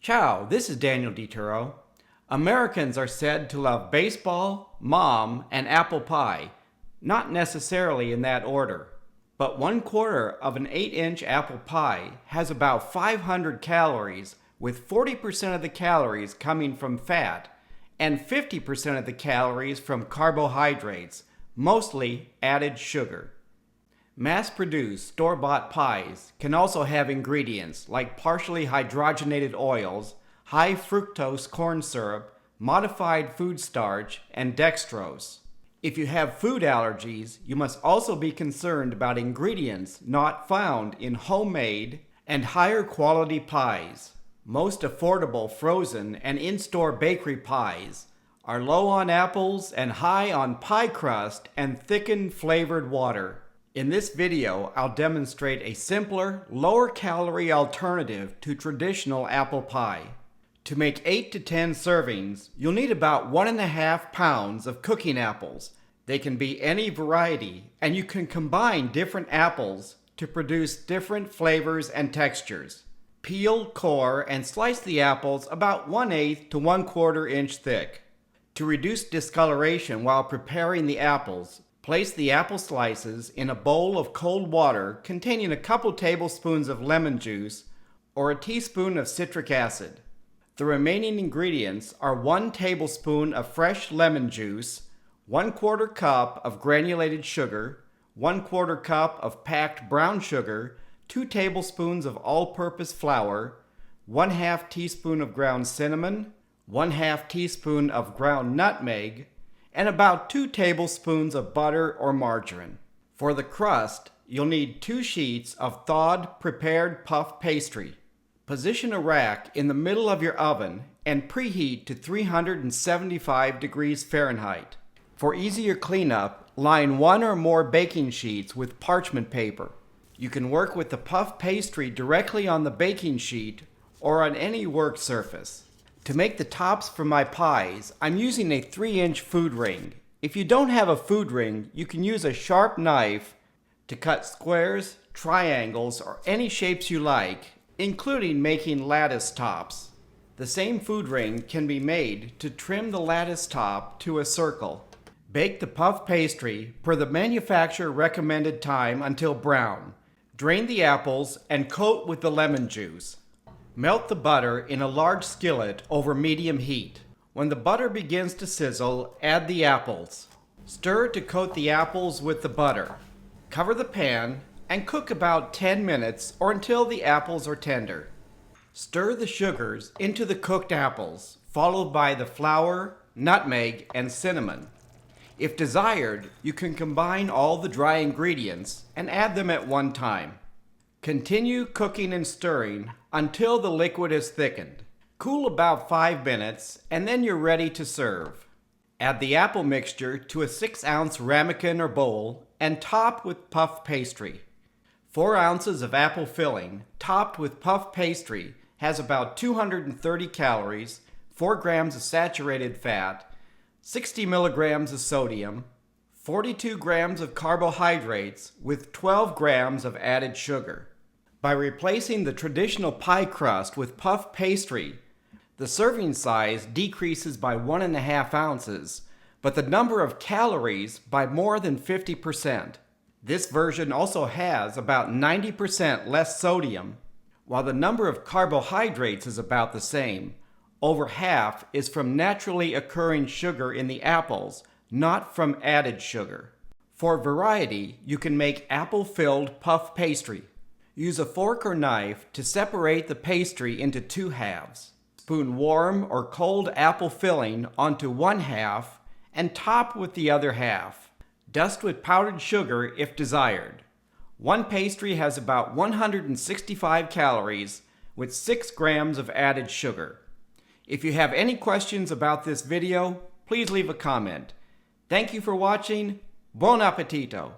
Ciao, this is Daniel DiTuro. Americans are said to love baseball, mom, and apple pie, not necessarily in that order. But 1/4 of an 8-inch apple pie has about 500 calories, with 40% of the calories coming from fat and 50% of the calories from carbohydrates, mostly added sugar. Mass-produced, store-bought pies can also have ingredients like partially hydrogenated oils, high fructose corn syrup, modified food starch, and dextrose. If you have food allergies, you must also be concerned about ingredients not found in homemade and higher quality pies. Most affordable frozen and in-store bakery pies are low on apples and high on pie crust and thickened flavored water. In this video, I'll demonstrate a simpler, lower-calorie alternative to traditional apple pie. To make 8 to 10 servings, you'll need about 1.5 pounds of cooking apples. They can be any variety, and you can combine different apples to produce different flavors and textures. Peel, core, and slice the apples about 1/8 to 1/4 inch thick. To reduce discoloration while preparing the apples, place the apple slices in a bowl of cold water containing a couple tablespoons of lemon juice or a teaspoon of citric acid. The remaining ingredients are 1 tablespoon of fresh lemon juice, 1/4 cup of granulated sugar, 1/4 cup of packed brown sugar, 2 tablespoons of all-purpose flour, 1/2 teaspoon of ground cinnamon, 1/2 teaspoon of ground nutmeg, and about 2 tablespoons of butter or margarine. For the crust, you'll need 2 sheets of thawed prepared puff pastry. Position a rack in the middle of your oven and preheat to 375 degrees Fahrenheit. For easier cleanup, line 1 or more baking sheets with parchment paper. You can work with the puff pastry directly on the baking sheet or on any work surface. To make the tops for my pies, I'm using a 3-inch food ring. If you don't have a food ring, you can use a sharp knife to cut squares, triangles, or any shapes you like, including making lattice tops. The same food ring can be made to trim the lattice top to a circle. Bake the puff pastry per the manufacturer recommended time until brown. Drain the apples and coat with the lemon juice. Melt the butter in a large skillet over medium heat. When the butter begins to sizzle, add the apples. Stir to coat the apples with the butter. Cover the pan and cook about 10 minutes or until the apples are tender. Stir the sugars into the cooked apples, followed by the flour, nutmeg, and cinnamon. If desired, you can combine all the dry ingredients and add them at one time. Continue cooking and stirring until the liquid is thickened. Cool about 5 minutes and then you're ready to serve. Add the apple mixture to a 6-ounce ramekin or bowl and top with puff pastry. 4 ounces of apple filling topped with puff pastry has about 230 calories, 4 grams of saturated fat, 60 milligrams of sodium, 42 grams of carbohydrates with 12 grams of added sugar. By replacing the traditional pie crust with puff pastry, the serving size decreases by 1.5 ounces, but the number of calories by more than 50%. This version also has about 90% less sodium, while the number of carbohydrates is about the same. Over half is from naturally occurring sugar in the apples, not from added sugar. For variety, you can make apple-filled puff pastry. Use a fork or knife to separate the pastry into 2 halves. Spoon warm or cold apple filling onto 1 half and top with the other half. Dust with powdered sugar if desired. One pastry has about 165 calories with 6 grams of added sugar. If you have any questions about this video, please leave a comment. Thank you for watching. Buon appetito!